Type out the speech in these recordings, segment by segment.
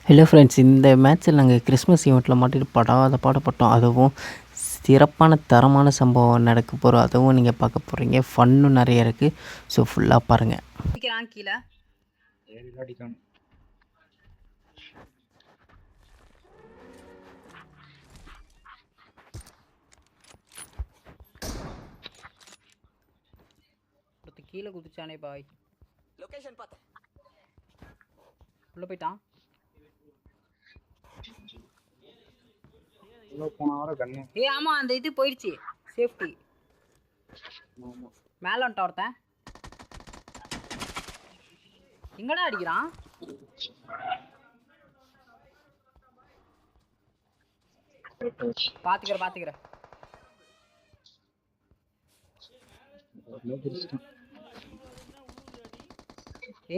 Hello friends, இந்த மேட்ச்சில் நாங்கள் கிறிஸ்மஸ் ஈவெண்ட்டில் மாட்டிட்டு படாத பாடுபட்டோம். அதுவும் சிறப்பான தரமான சம்பவம் நடக்க போகிறோம். அதுவும் நீங்கள் பார்க்க போகிறீங்க. ஃபன்னும் நிறைய இருக்குது. ஸோ ஃபுல்லாக பாருங்கள். கீழே கீழே குதிச்சானே பாய். லொகேஷன் பார்த்து உள்ள போயிட்டான். ஆமா, அந்த இது போயிடுச்சு. சேஃப்டி மேல வந்துட்டான் ஒருத்தன். எங்கடா அடிக்கிறான்? பாத்துக்கிறேன்.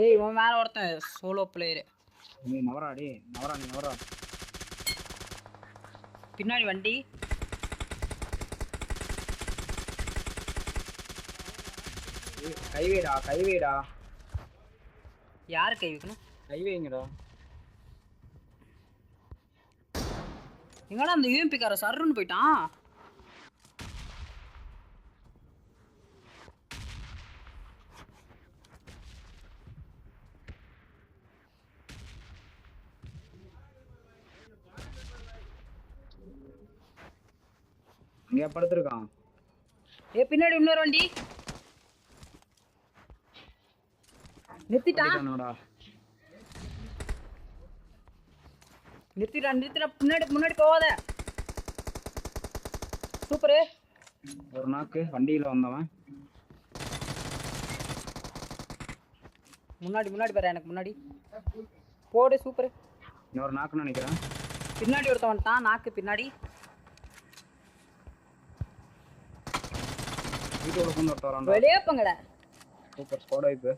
ஏய், இவன் மேல ஒருத்தன் சோலோ பிளேயர். நீ நவரா. பின்னாடி வண்டி. கைவேடா. யாரு கை வைக்கணும்? கைவேங்கடா. எங்கடா அந்த யூஎம்பி கார சர்ருன்னு போயிட்டான். இங்க படுத்துருக்கான். பின்னாடி இன்னொரு வண்டி நிறுத்திட்டான். முன்னாடி போவாத. சூப்பரு. ஒரு நாக்கு வண்டியில வந்தவன் முன்னாடி பாரு. எனக்கு முன்னாடி போடு. சூப்பரு. இன்னொரு நாக்குன்னு நினைக்கிறேன். பின்னாடி ஒருத்தன் வந்துட்டான். நாக்கு பின்னாடி. வீட்டோட கொண்டு வரறான். வெளியே போங்கடா. சூப்பர் ஸ்குவாட் வைப்பு.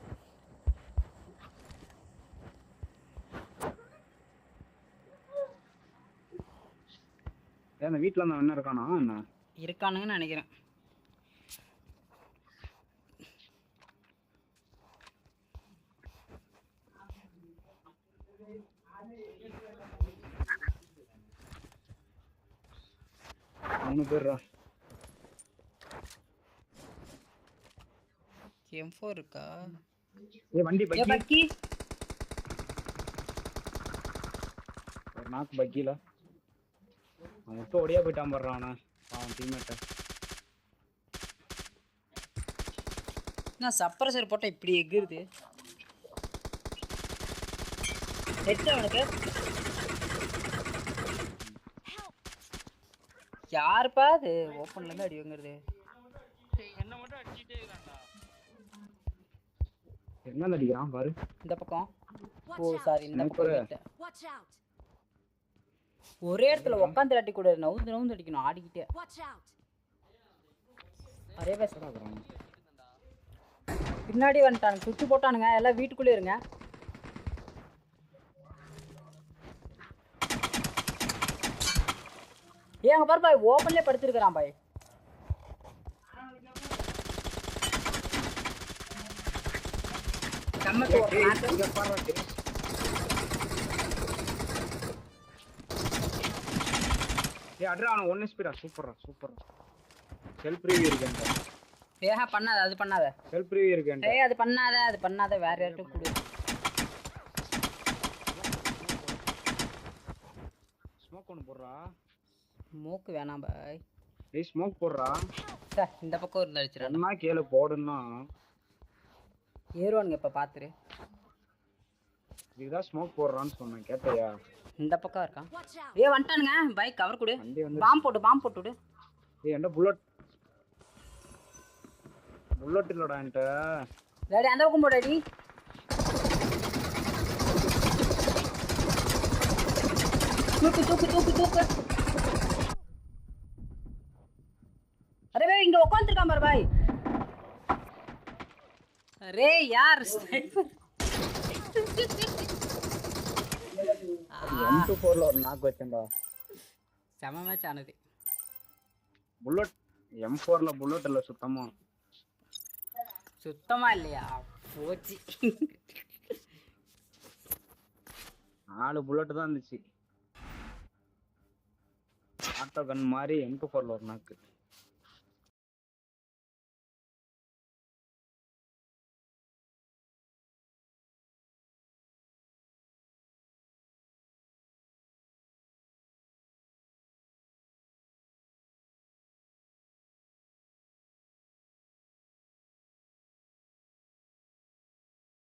ஏன் வீட்ல நான் என்ன இருக்கானா? என்ன இருக்கானுங்கன்னு நினைக்கிறேன். மூணு பேர்ரா. M4 இருக்கா? வண்டி பக்கி. ஒரு நாக்கு பக்கில அவன் விட்டு ஓடியா போயிட்டான் போடுறான். அவன் டீம்மேட்ட நான் சப்ரசர் போட்டா இப்படி எகிருது. ஹெட் அவனுக்கு. யாருப்பா அது ஓபன்ல இருந்து அடி வாங்குறது? என்ன மட்டும் அடிச்சிட்டே இருக்கான்டா. என்ன அடிக்கிறான் பாரு இந்த பக்கம். ஓ சாரி, இந்த பக்கம். ஒரே இடத்துல உட்காந்து அடி கூட நவுந்து அடிக்கணும் ஆடிக்கிட்டே. அரே பேசுறா. பின்னாடி வந்துட்டானுங்க. சுத்தி போட்டானுங்க. எல்லாம் வீட்டுக்குள்ளே இருங்க. அங்க பாரு பாய், ஓபன்லயே படுத்திருக்கான் பாய். கம்மத்து ஒரு நாக்கு. இங்க பாரு. அட்ரான 1 ஸ்பீடா. சூப்பரா. செல்ஃப் ரிவ்யூ இருக்கேன்டா. பண்ணாத. அது பண்ணாத. செல்ஃப் ரிவ்யூ இருக்கேன்டா. அது பண்ணாத. வேற யார்ட்ட குடு. ஸ்மோக் ஒன்னு போடுறா. ஸ்மோக் வேணாம் பாய். ஏய் ஸ்மோக் போடுறா. இந்த பக்கம் இருந்து அடிச்சிரா. அண்ணா கேளு போடுன்னா. ஏறுவானுங்க இப்ப பாத்துரு. இதுதான் ஸ்மோக் போடுறான்னு சொன்னேன். கேட்டையா? இந்த பக்கம் இருக்கான். வந்துட்டானுங்க. பைக் கவர் கொடு. பாம் போட்டு விடு. என்ன புல்லட் இல்லடா என்கிட்ட. டேடி அந்த பக்கம் போடாடி. தூக்கு. அரே பாய், இங்க உட்கார்ந்திருக்கான் பாரு பாய். அரே யார் ஸ்னைப்பர். M24ல ஒரு நாக் வச்சேன்டா. செம மேட்ச் ஆனது. புல்லட் M4ல புல்லட் இல்ல சுத்தமா இல்லையா? போச்சு. 4 புல்லட் தான் இருந்துச்சு. ஆட்டோ கன் மாதிரி M24 ஒரு நாக்கு.